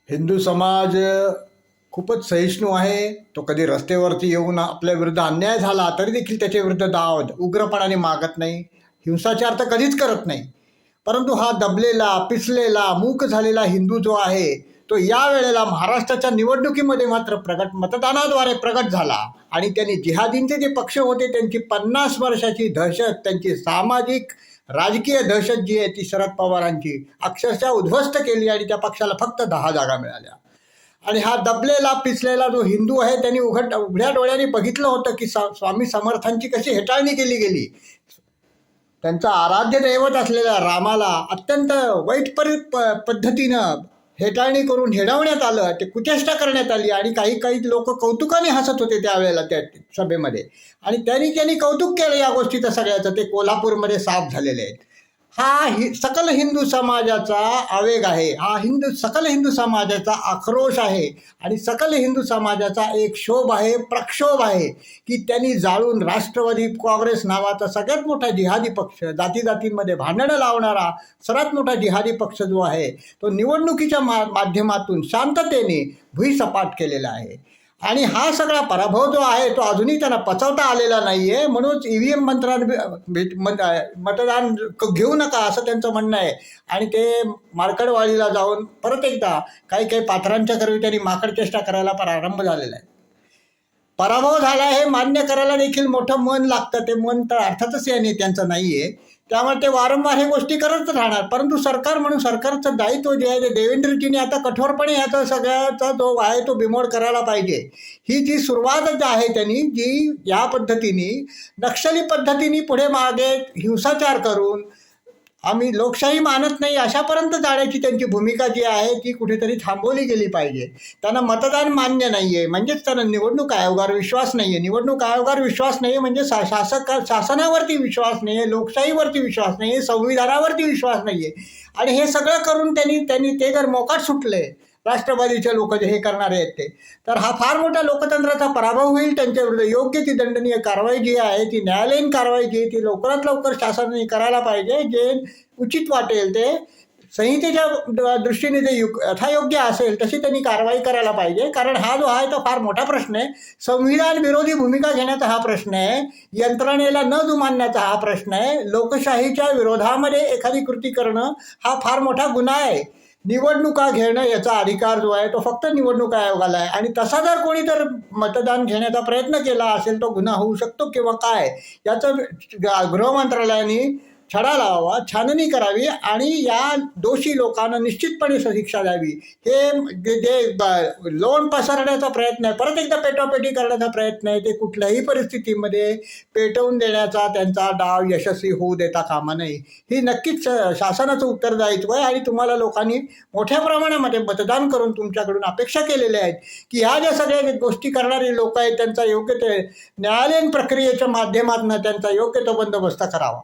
हिंदू समाज खूपच सहिष्णू आहे. तो कधी रस्त्यावरती येऊन आपल्या विरुद्ध अन्याय झाला तरी देखील त्याच्या विरुद्ध धाव उग्रपणाने मागत नाही. हिंसाचार तर कधीच करत नाही. परंतु हा दबलेला, पिसलेला, मूक झालेला हिंदू जो आहे तो या वेळेला महाराष्ट्राच्या निवडणुकीमध्ये मात्र मतदानाद्वारे प्रगट झाला आणि त्यांनी जिहादींचे जे पक्ष होते त्यांची 50 वर्षाची दहशत, त्यांची सामाजिक राजकीय दहशत जी आहे ती शरद पवारांची अक्षरशः उद्ध्वस्त केली आणि त्या पक्षाला फक्त 10 जागा मिळाल्या. आणि हा दबलेला पिसलेला जो हिंदू आहे त्यांनी उघड्या डोळ्यांनी बघितलं होतं की स्वामी समर्थांची कशी हेटाळणी केली गेली. त्यांचा आराध्य दैवत असलेल्या रामाला अत्यंत वाईट पद्धतीनं हेटाळणी करून हेडवण्यात आलं, ते कुचेष्टा करण्यात आली आणि काही लोक कौतुकाने हसत होते त्यावेळेला त्या सभेमध्ये. आणि त्यांनी कौतुक केलं या गोष्टीचं सगळ्याचं. ते कोल्हापूरमध्ये साफ झालेले आहेत. हा सकल हिंदू समाजाचा आवेग आहे, हा सकल हिंदू समाजाचा आक्रोश आहे आणि सकल हिंदू समाजाचा एक क्षोभ आहे, प्रक्षोभ आहे की त्यांनी जाळून राष्ट्रवादी काँग्रेस नावाचा सगळ्यात मोठा जिहादी पक्ष, जातीजातींमध्ये भांडणं लावणारा सर्वात मोठा जिहादी पक्ष जो आहे तो निवडणुकीच्या माध्यमातून शांततेने भुईसपाट केलेला आहे. आणि हा सगळा पराभव जो आहे तो अजूनही त्यांना पचवता आलेला नाही आहे. म्हणूनच EVM मतदान घेऊ नका असं त्यांचं म्हणणं आहे. आणि ते मार्कडवाडीला जाऊन परत एकदा काही पात्रांच्या करवी त्यांनी माकडचेष्टा करायला प्रारंभ झालेला आहे. पराभव झाला हे मान्य करायला देखील मोठं मन लागतं. ते मन तर अर्थातच या नेत्यांचं नाही आहे. त्यामुळे ते वारंवार हे गोष्टी करत राहणार. परंतु सरकार म्हणून सरकारचं दायित्व जे आहे ते देवेंद्रजींनी आता कठोरपणे ह्याचा सगळ्याचा जो आहे तो बिमोड करायला पाहिजे. ही जी सुरुवात आहे त्यांनी जी या पद्धतीने नक्षली पद्धतीने पुढे मागे हिंसाचार करून आम्ही लोकशाही मानत नाही अशापर्यंत जाण्याची त्यांची भूमिका जी आहे ती कुठेतरी थांबवली गेली पाहिजे. त्यांना मतदान मान्य नाही आहे म्हणजेच त्यांना निवडणूक आयोगावर विश्वास नाही आहे. निवडणूक आयोगावर विश्वास नाही आहे म्हणजे शासनावरती विश्वास नाही आहे, लोकशाहीवरती विश्वास नाही आहे, संविधानावरती विश्वास नाही आहे. आणि हे सगळं करून त्यांनी ते जर मोकाट सुटले राष्ट्रवादीचे लोक जे हे करणारे आहेत ते, तर हा फार मोठा लोकतंत्राचा पराभव होईल. त्यांच्याविरुद्ध योग्य ती दंडनीय कारवाई जी आहे ती न्यायालयीन कारवाई जी आहे ती लवकरात लवकर शासनाने करायला पाहिजे. जे उचित वाटेल ते संहितेच्या दृष्टीने जे यथायोग्य असेल तशी त्यांनी कारवाई करायला पाहिजे. कारण हा जो आहे तो फार मोठा प्रश्न आहे. संविधान विरोधी भूमिका घेण्याचा हा प्रश्न आहे, यंत्रणेला न जुमानण्याचा हा प्रश्न आहे, लोकशाहीच्या विरोधामध्ये एखादी कृती करणं हा फार मोठा गुन्हा आहे. निवडणुका घेणं याचा अधिकार जो आहे तो फक्त निवडणूक आयोगाला आहे. आणि तसा जर कोणी जर मतदान घेण्याचा प्रयत्न केला असेल तो गुन्हा होऊ शकतो किंवा काय याचं गृह मंत्रालयाने छडा लावावा, छाननी करावी आणि या दोषी लोकांना निश्चितपणे शिक्षा द्यावी. हे जे लोण पसरण्याचा प्रयत्न आहे, परत एकदा पेटापेटी करण्याचा प्रयत्न आहे, ते कुठल्याही परिस्थितीमध्ये पेटवून देण्याचा त्यांचा डाव यशस्वी होऊ देता कामा नये. ही नक्कीच शासनाचं उत्तरदायित्व आहे. आणि तुम्हाला लोकांनी मोठ्या प्रमाणामध्ये मतदान करून तुमच्याकडून अपेक्षा केलेल्या आहेत की ह्या ज्या सगळ्या गोष्टी करणारे लोक आहेत त्यांचा योग्य ते न्यायालयीन प्रक्रियेच्या माध्यमातून त्यांचा योग्य तो बंदोबस्त करावा.